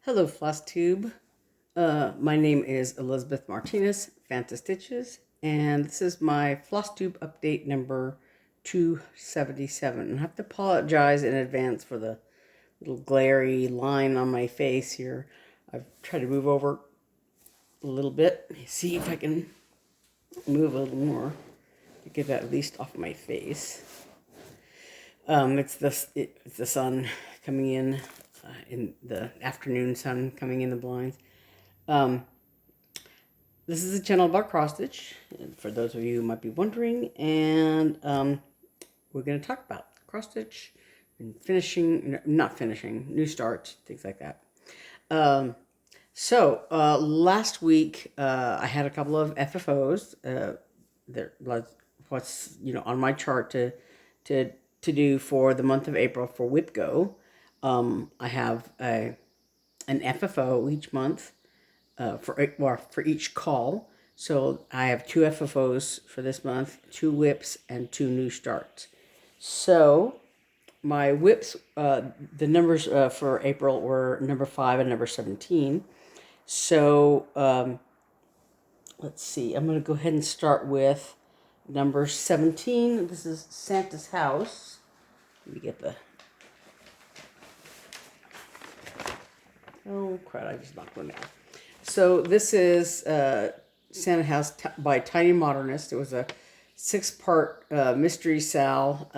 Hello, Flosstube. My name is Elizabeth Martinez, phantastitches, and this is my Flosstube update number 277. I have to apologize in advance for the little glary line on my face here. I've tried to move over a little bit. See if I can move a little more to get that at least off my face. It's the sun coming in the afternoon sun coming in the blinds. This is a channel about cross-stitch, for those of you who might be wondering, and we're going to talk about cross-stitch and not finishing, new starts, things like that. Last week I had a couple of FFOs. There was what's on my chart to do for the month of April for WIPGO. I have an FFO each month for each call. So I have 2 FFOs for this month, 2 whips, and 2 new starts. So my whips, the numbers for April were number 5 and number 17. So let's see. I'm going to go ahead and start with number 17. This is Santa's house. Let me get the... Oh, crap, I just knocked one down. So this is Santa House by Tinymodernist. It was a 6-part mystery sal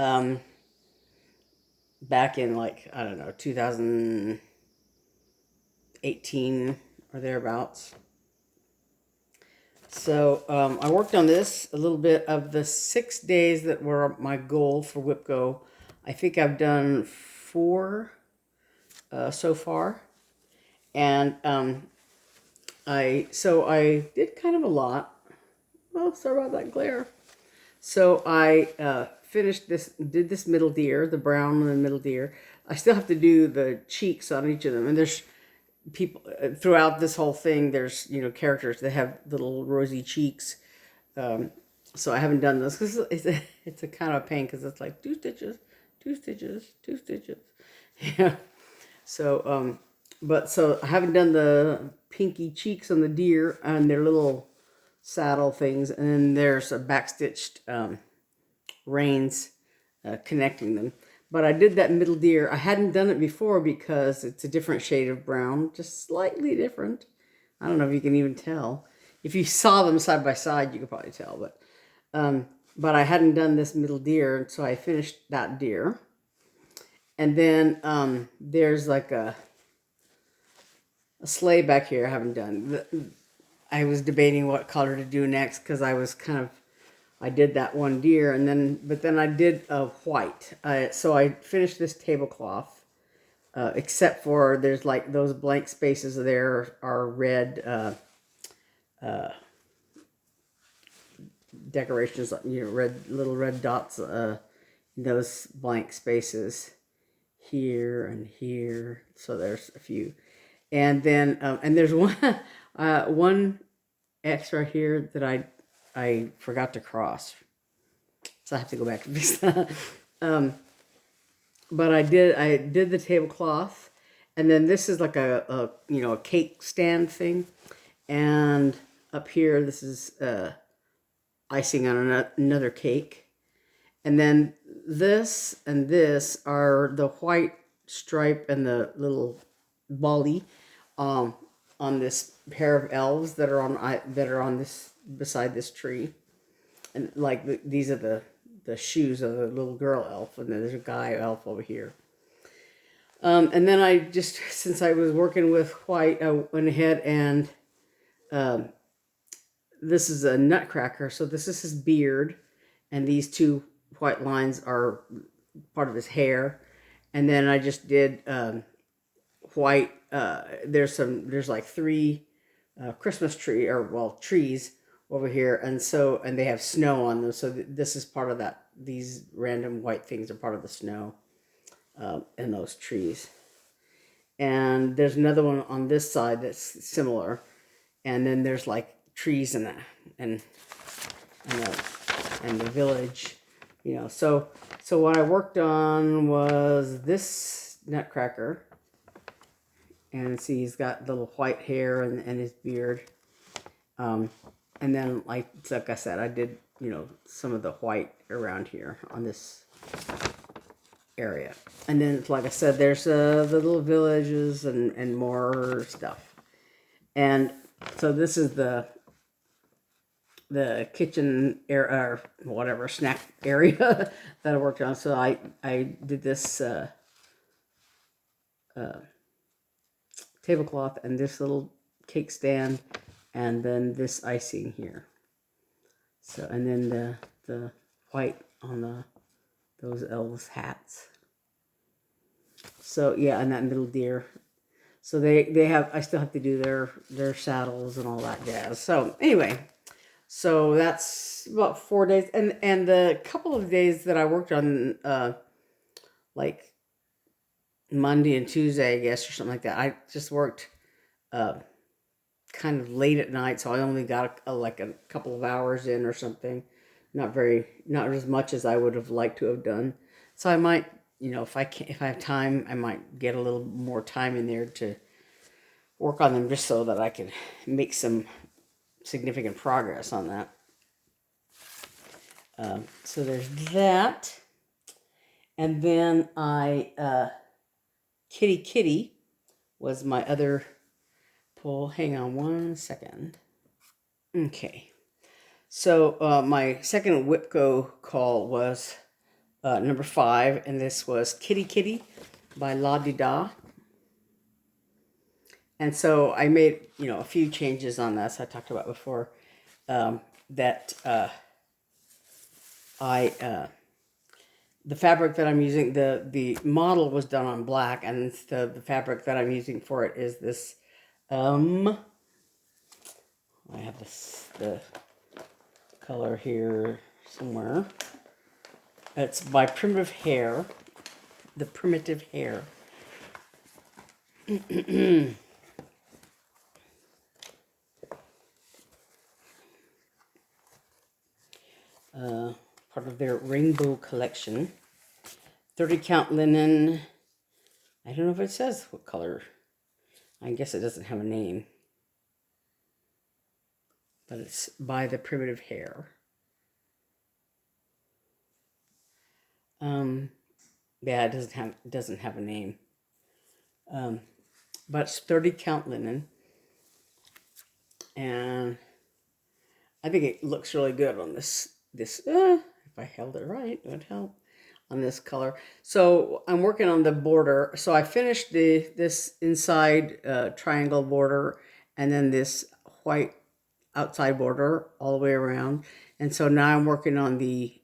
back in, like, I don't know, 2018 or thereabouts. So I worked on this a little bit. Of the 6 days that were my goal for WIPGO, I think I've done 4 so far. And I did kind of a lot. Oh, sorry about that glare. So I did this middle deer, the brown and the middle deer. I still have to do the cheeks on each of them. And there's people throughout this whole thing, there's, characters that have little rosy cheeks. So I haven't done this because it's a kind of a pain, because it's like 2 stitches, 2 stitches, 2 stitches. Yeah. So, so I haven't done the pinky cheeks on the deer and their little saddle things, and then there's a backstitched reins connecting them. But I did that middle deer. I hadn't done it before because it's a different shade of brown, just slightly different. I don't know if you can even tell. If you saw them side by side, you could probably tell. But I hadn't done this middle deer, so I finished that deer. And then there's like a sleigh back here I haven't done. I was debating what color to do next, because I did that one deer, but then I did white. So I finished this tablecloth, except for there's like those blank spaces there are red decorations, little red dots, those blank spaces here and here. So there's a few. And then, and there's one extra here that I forgot to cross. So I have to go back to fix that. But I did the tablecloth, and then this is like a cake stand thing. And up here, this is icing on another cake. And then this and this are the white stripe and the little volley on this pair of elves that are on this, beside this tree. And like these are the shoes of the little girl elf, and then there's a guy elf over here. And then I just, since I was working with white, I went ahead and this is a nutcracker, so this is his beard, and these 2 white lines are part of his hair. And then I just did white. There's like 3 Christmas trees over here, and they have snow on them. So this is part of that. These random white things are part of the snow in those trees. And there's another one on this side that's similar. And then there's like trees and the village, So what I worked on was this nutcracker. And see, he's got little white hair and his beard. And then, like I said, I did, you know, some of the white around here on this area. And then, like I said, there's the little villages and more stuff. And so this is the kitchen area, or whatever, snack area that I worked on. So I did this tablecloth and this little cake stand, and then this icing here. So, and then the white on those elves' hats. So yeah, and that little deer. So they have, I still have to do their saddles and all that jazz. So anyway, so that's about 4 days, and the couple of days that I worked on, like Monday and Tuesday, I guess, or something like that. I just worked kind of late at night, so I only got like a couple of hours in or something. Not as much as I would have liked to have done. So I might, you know, if I have time, I might get a little more time in there to work on them, just so that I can make some significant progress on that. So there's that. And then Kitty was my other pull. Hang on one second. Okay. So my second WIPGO call was number 5, and this was Kitty by La Di Da. And so I made, you know, a few changes on this I talked about before. That the fabric that I'm using, the model was done on black, and the fabric that I'm using for it is this, I have the color here somewhere. It's by Primitive Hair, the Primitive Hair. Part of their rainbow collection. 30 count linen. I don't know if it says what color. I guess it doesn't have a name. But it's by the Primitive Hair. Yeah, it doesn't have a name. But it's 30 count linen. And I think it looks really good on this if I held it right, it would help on this color. So I'm working on the border. So I finished this inside triangle border, and then this white outside border all the way around. And so now I'm working on the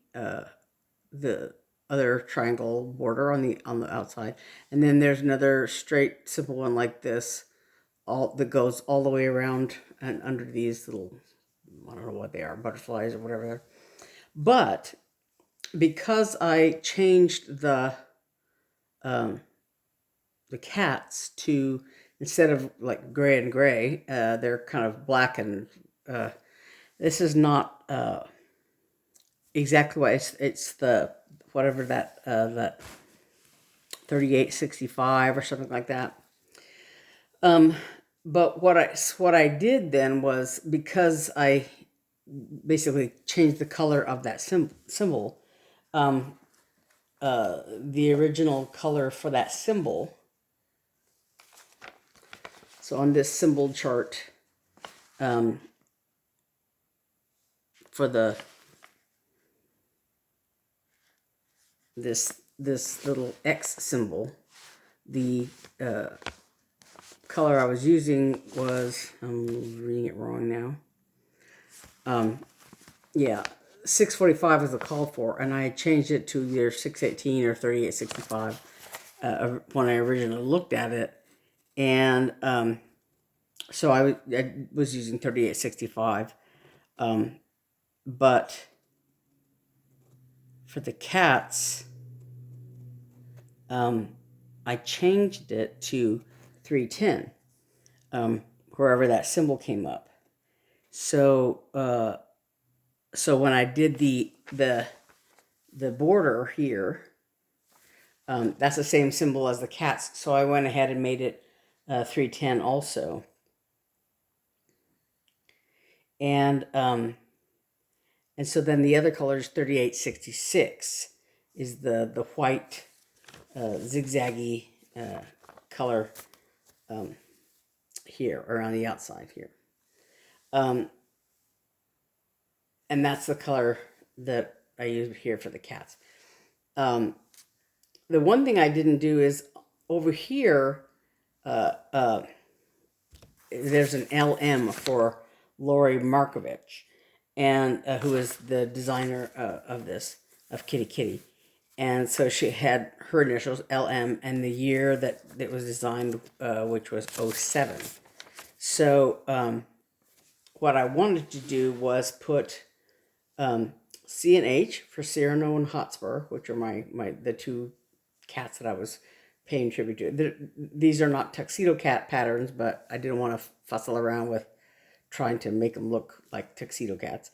other triangle border on the outside. And then there's another straight simple one like this, that goes all the way around and under these little, I don't know what they are, butterflies or whatever they're. But because I changed the cats to, instead of like gray and gray, they're kind of black, and this is not exactly what it's the whatever that 3865 or something like that. But what I did then was, because I basically changed the color of that symbol, the original color for that symbol. So on this symbol chart, for this little X symbol, the color I was using was, I'm reading it wrong now. Yeah, 645 was the called for, and I changed it to either 618 or 3865 when I originally looked at it. And so I was using 3865. But for the cats, I changed it to 310, wherever that symbol came up. So so when I did the border here, that's the same symbol as the cats. So I went ahead and made it 310 also. And so then the other color is 3866, is the white zigzaggy color here, around the outside here. And that's the color that I use here for the cats. The one thing I didn't do is over here, there's an LM for Lori Markovic, and who is the designer of Kitty Kitty. And so she had her initials, LM, and the year that it was designed, which was 07. So what I wanted to do was put C and H for Cyrano and Hotspur, which are the two cats that I was paying tribute to. These are not tuxedo cat patterns, but I didn't want to fussle around with trying to make them look like tuxedo cats.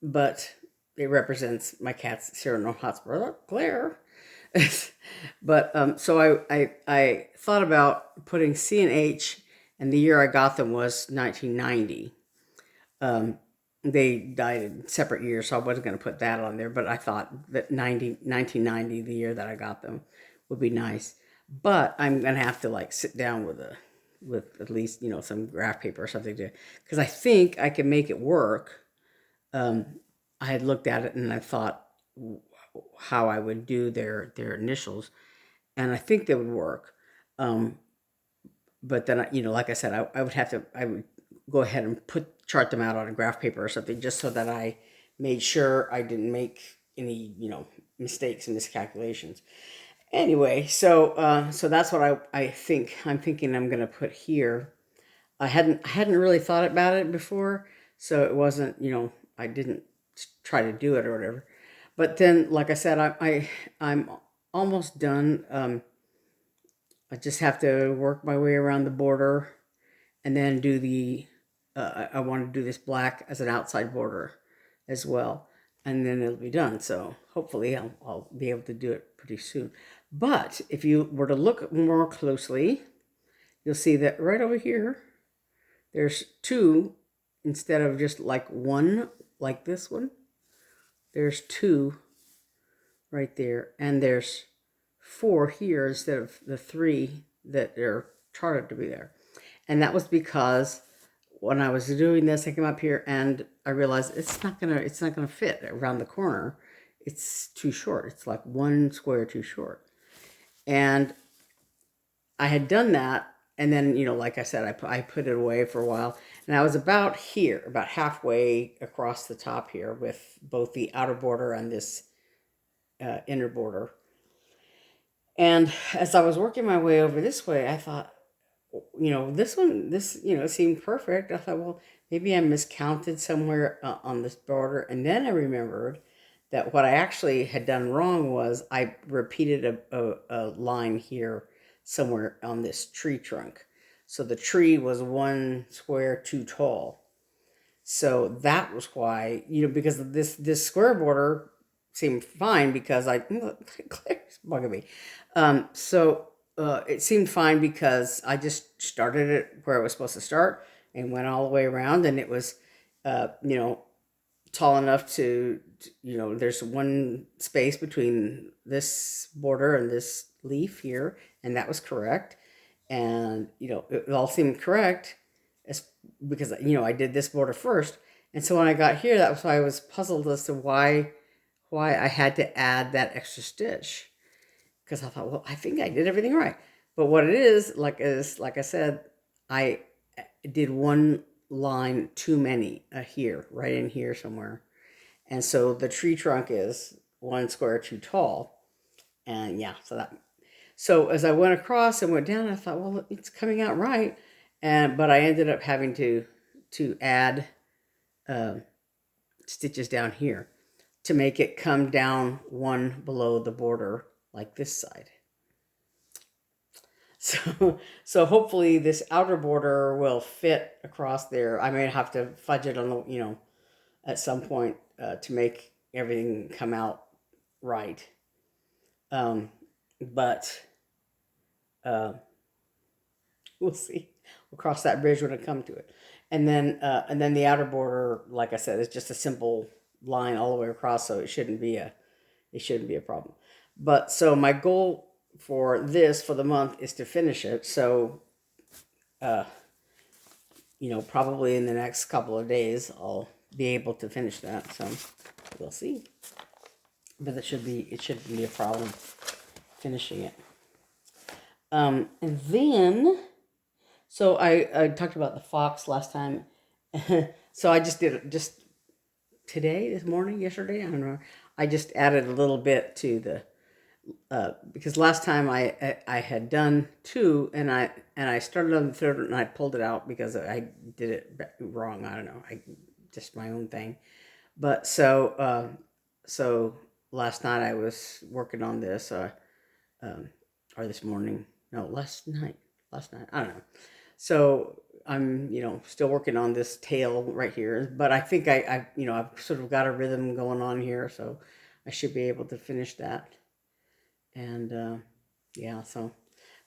But it represents my cats, Cyrano and Hotspur. Look, Claire. But so I thought about putting C and H, and the year I got them was 1990. They died in separate years, so I wasn't going to put that on there, but I thought that 1990, the year that I got them, would be nice. But I'm going to have to like sit down with at least, some graph paper or something, because I think I can make it work. I had looked at it and I thought how I would do their initials, and I think they would work. But then, like I said, I would go ahead and chart them out on a graph paper or something, just so that I made sure I didn't make any, mistakes and miscalculations. Anyway, so that's what I'm thinking I'm going to put here. I hadn't really thought about it before, so it wasn't, I didn't try to do it or whatever. But then, like I said, I'm almost done. I just have to work my way around the border, and then do I want to do this black as an outside border as well, and then it'll be done. So hopefully I'll be able to do it pretty soon. But if you were to look more closely, you'll see that right over here, there's two instead of just like one, like this one. There's two right there, and there's four here instead of the three that they're charted to be there. And that was because when I was doing this, I came up here and I realized it's not gonna fit around the corner. It's too short. It's like one square too short. And I had done that, and then, like I said, I put it away for a while, and I was about here, about halfway across the top here, with both the outer border and this inner border. And as I was working my way over this way, I thought, this seemed perfect. I thought, well, maybe I miscounted somewhere on this border. And then I remembered that what I actually had done wrong was I repeated a line here somewhere on this tree trunk. So the tree was one square too tall. So that was why, because of this square border seemed fine, because Claire's bugging me. It seemed fine because I just started it where it was supposed to start and went all the way around, and it was, tall enough to, there's one space between this border and this leaf here, and that was correct. And, it all seemed correct because, I did this border first. And so when I got here, that was why I was puzzled as to why I had to add that extra stitch. Because I thought, well, I think I did everything right. But what it is like I said, I did one line too many here, right in here somewhere. And so the tree trunk is one square too tall. And yeah, so as I went across and went down, I thought, well, it's coming out right. But I ended up having to add stitches down here to make it come down one below the border, like this side. So hopefully this outer border will fit across there. I may have to fudge it on the, at some point to make everything come out right. But uh, we'll see. We'll cross that bridge when it comes to it. And then the outer border, like I said, is just a simple line all the way across, so it shouldn't be a problem. But so my goal for this for the month is to finish it. So uh, probably in the next couple of days I'll be able to finish that. So we'll see. But it shouldn't be a problem finishing it. And then so I talked about the fox last time. So I just did it just today, this morning, yesterday, I don't know. I just added a little bit to the because last time I had done two and I started on the third and I pulled it out because I did it wrong. I don't know. I just my own thing. But so last night I was working on this or this morning. No, last night. Last night. I don't know. So I'm, still working on this tail right here, but I think I've sort of got a rhythm going on here, so I should be able to finish that. And yeah, so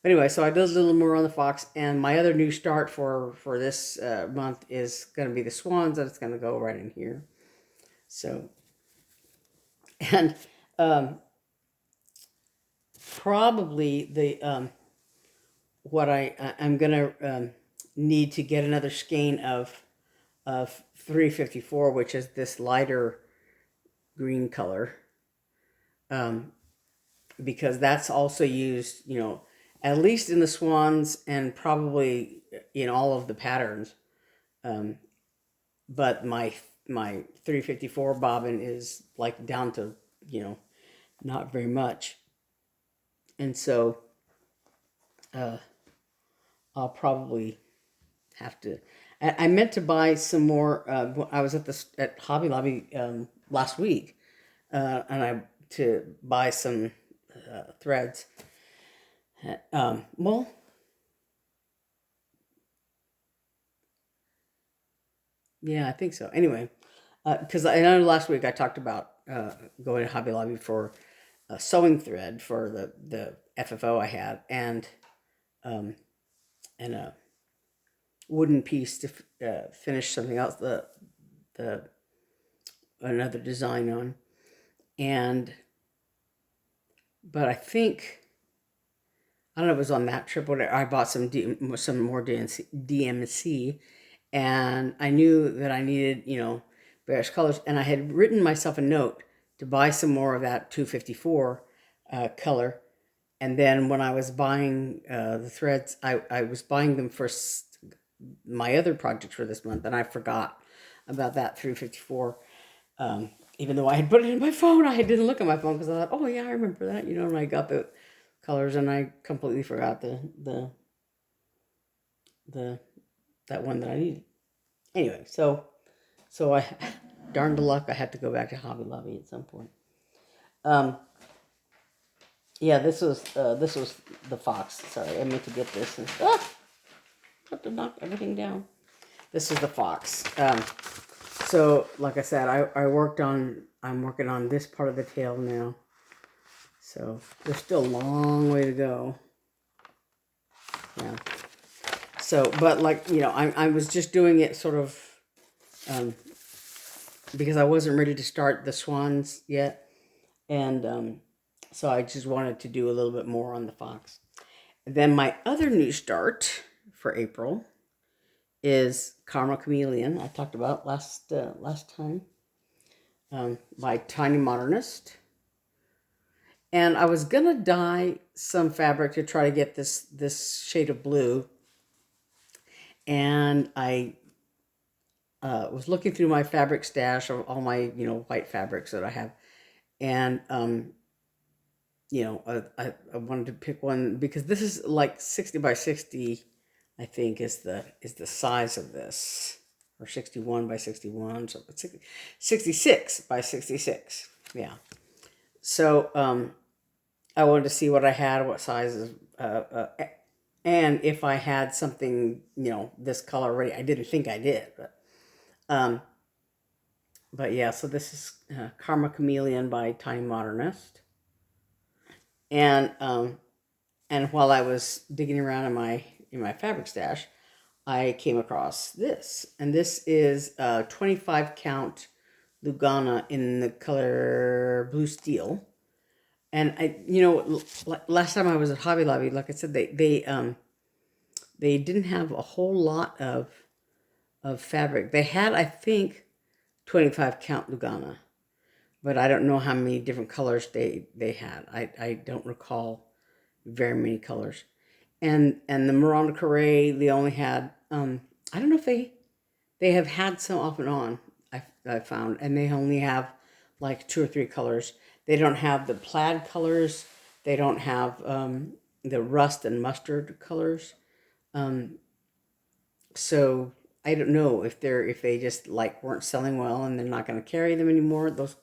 but anyway, so I did a little more on the fox, and my other new start for this month is going to be the swans, and it's going to go right in here. So, and probably what I'm gonna need to get another skein of 354, which is this lighter green color, because that's also used, at least in the swans and probably in all of the patterns. But my 354 bobbin is like down to not very much, and so I'll probably have to. I meant to buy some more. I was at Hobby Lobby last week, and I to buy some threads. Well, yeah, I think so. Anyway, because I know last week I talked about going to Hobby Lobby for sewing thread for the FFO I had, and a wooden piece to finish something else, the another design on, and but I think I don't know if it was on that trip or I bought some more DMC, and I knew that I needed various colors, and I had written myself a note to buy some more of that 254 color, and then when I was buying the threads, I was buying them for my other project for this month, and I forgot about that 354. Even though I had put it in my phone, I didn't look at my phone because I thought, oh yeah, I remember that, and I got the colors, and I completely forgot the that one that I needed. Anyway, so I darn the luck, I had to go back to Hobby Lobby at some point. Yeah, this was the fox. Sorry, I meant to get this and have to knock everything down. This is the fox. So like I said, I'm working on this part of the tail now. So there's still a long way to go. Yeah. So, but I was just doing it sort of because I wasn't ready to start the swans yet, and so I just wanted to do a little bit more on the fox. Then my other new start for April is Chameleon. I talked about last time by Tinymodernist. And I was gonna dye some fabric to try to get this shade of blue, and I was looking through my fabric stash of all my white fabrics that I have, and I wanted to pick one because this is like 60 by 60, I think is the size of this, or 61 by 61, so it's 66 by 66. Yeah. So I wanted to see what I had, what sizes, and if I had something, this color already. I didn't think I did, but yeah. So this is Chameleon by Tinymodernist, and And while I was digging around in my fabric stash, I came across this, and this is a 25 count Lugana in the color blue steel. And last time I was at Hobby Lobby, like I said, they didn't have a whole lot of fabric. They had, I think, 25 count Lugana, but I don't know how many different colors they had. I don't recall very many colors. And the Miranda Carré, they only had I don't know if they have had some off and on. I found, and they only have like 2 or 3 colors. They don't have the plaid colors. They don't have the rust and mustard colors. So I don't know if they just like weren't selling well and they're not going to carry them anymore. Those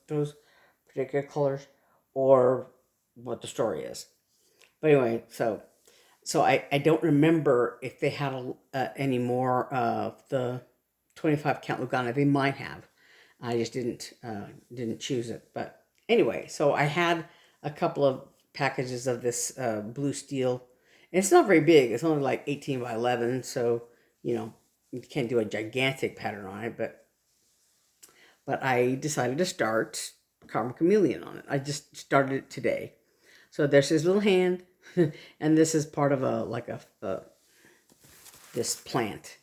particular colors, or what the story is. But anyway, so I don't remember if they had any more of the 25 count Lugana. They might have. I just didn't choose it. But anyway, so I had a couple of packages of this blue steel. And it's not very big. It's only like 18 by 11. So, you can't do a gigantic pattern on it. But I decided to start Chameleon on it. I just started it today. So there's his little hand. And this is part of this plant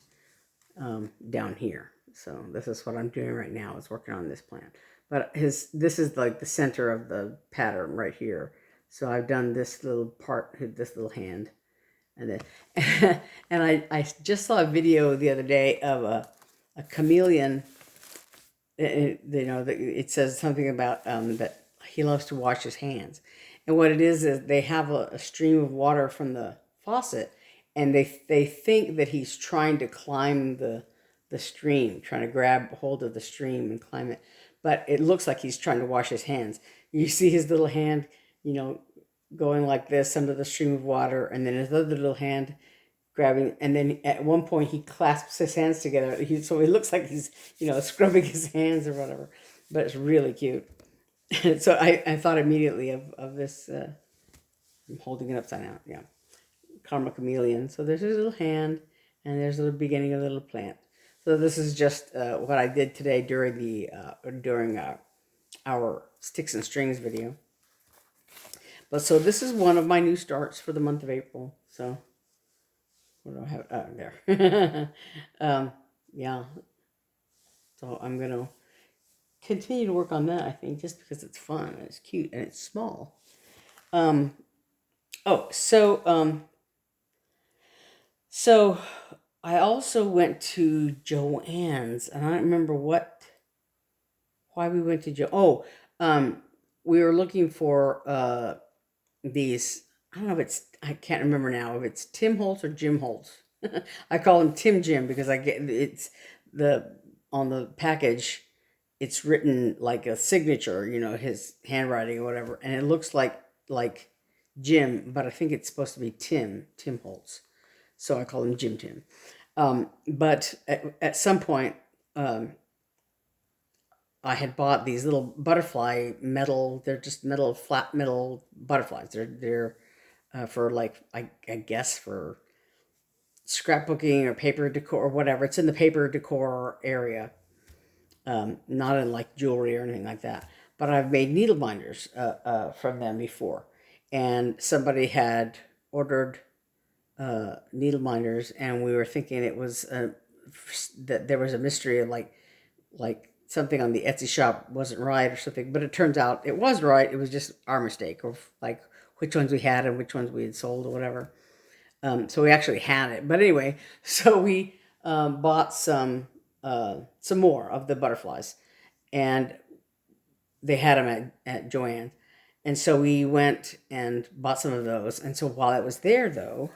down here. So this is what I'm doing right now, is working on this plant. But this is like the center of the pattern right here. So I've done this little part, this little hand, and then and I just saw a video the other day of a chameleon. It says something about that he loves to wash his hands. And what it is they have a stream of water from the faucet, and they think that he's trying to climb the stream, trying to grab hold of the stream and climb it. But it looks like he's trying to wash his hands. You see his little hand, going like this under the stream of water, and then his other little hand grabbing, and then at one point he clasps his hands together. So it looks like he's, scrubbing his hands or whatever. But it's really cute. So I thought immediately of this. I'm holding it upside down. Yeah, Chameleon. So there's his little hand, and there's the beginning of a little plant. So this is just what I did today during our sticks and strings video. But so this is one of my new starts for the month of April. So what do I have? There. Yeah. So I'm gonna continue to work on that, I think, just because it's fun and it's cute and it's small. So I also went to Joann's, and I don't remember why we went to we were looking for these. I don't know if I can't remember now if it's Tim Holtz or Jim Holtz. I call him Tim Jim because on the package, it's written like a signature, his handwriting or whatever, and it looks like Jim, but I think it's supposed to be Tim Holtz. So I call him Jim Tim. But at some point, I had bought these little butterfly metal. They're just flat metal butterflies. They're for I guess for scrapbooking or paper decor or whatever. It's in the paper decor area, not in like jewelry or anything like that. But I've made needle binders from them before, and somebody had ordered needle binders, and we were thinking it was that there was a mystery of like something on the Etsy shop wasn't right or something, but it turns out it was right. It was just our mistake of like which ones we had and which ones we had sold or whatever. So we actually had it, but anyway, so we bought some more of the butterflies, and they had them at Joann's, and so we went and bought some of those. And so while I was there, though,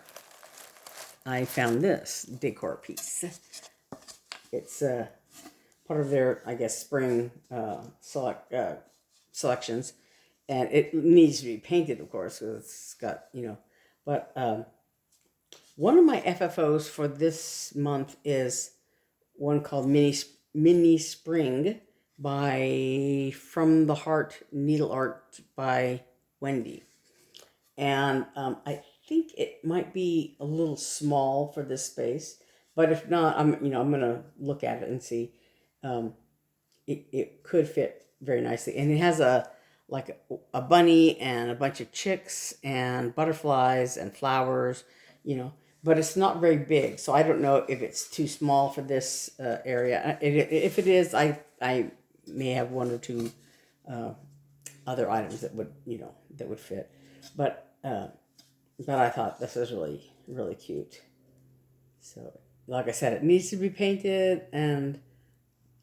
I found this decor piece. It's part of their, I guess, spring selections, and it needs to be painted, of course, because it's got, but one of my FFOs for this month is one called Mini Spring by From the Heart Needleart by Wendy. And I think it might be a little small for this space, but if not, I'm gonna look at it and see. It could fit very nicely, and it has a bunny and a bunch of chicks and butterflies and flowers, but it's not very big, so I don't know if it's too small for this area. If it is, I may have one or two other items that would fit, but I thought this was really, really cute. So, like I said, it needs to be painted, and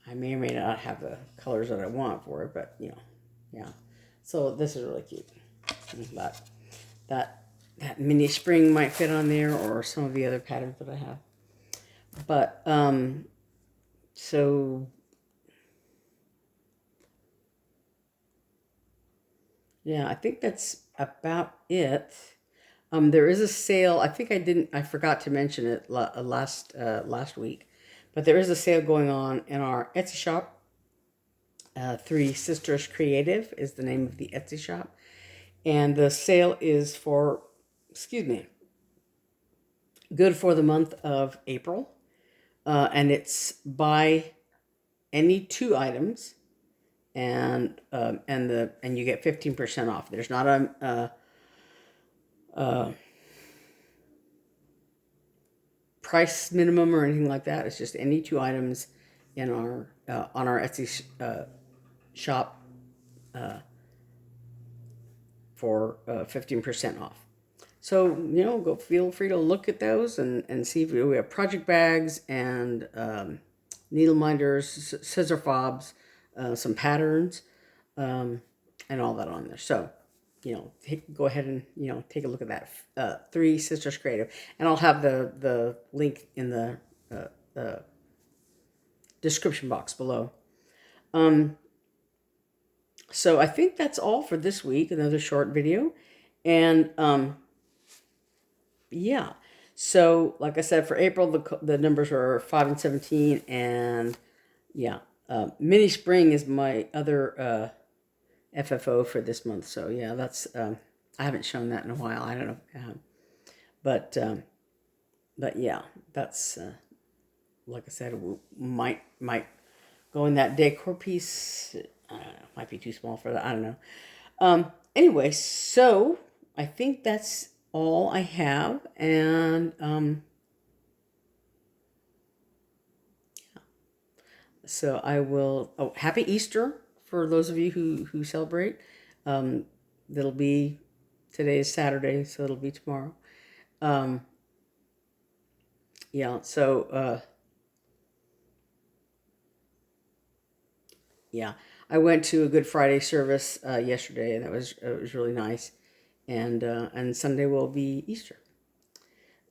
I may or may not have the colors that I want for it, but yeah. So this is really cute. That mini spring might fit on there, or some of the other patterns that I have. But so yeah, I think that's about it. There is a sale. I think I forgot to mention it last week, but there is a sale going on in our Etsy shop. Three Sisters Creative is the name of the Etsy shop, and the sale is good for the month of April, and it's buy any 2 items, and you get 15% off. There's not a price minimum or anything like that. It's just any 2 items in our on our Etsy shop for 15% off. So go feel free to look at those and see if we have project bags and needle minders, scissor fobs, some patterns, and all that on there. So go ahead and take a look at that. Three Sisters Creative, and I'll have the link in the description box below. So I think that's all for this week. Another short video, and yeah. So like I said, for April the numbers are 5 and 17, and yeah, Mini Spring is my other FFO for this month. So yeah, that's I haven't shown that in a while. I don't know, but yeah, that's like I said, might go in that decor piece. I don't know, might be too small for that. I don't know. Anyway, so I think that's all I have, and so I will. Oh, happy Easter for those of you who celebrate. That'll be today is Saturday, so it'll be tomorrow. Yeah. So yeah, I went to a Good Friday service yesterday, and it was really nice. And Sunday will be Easter.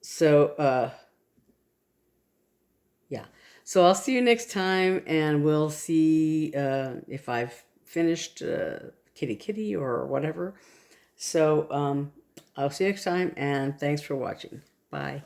So yeah. So I'll see you next time, and we'll see if I've finished Kitty Kitty or whatever. So I'll see you next time, and thanks for watching. Bye.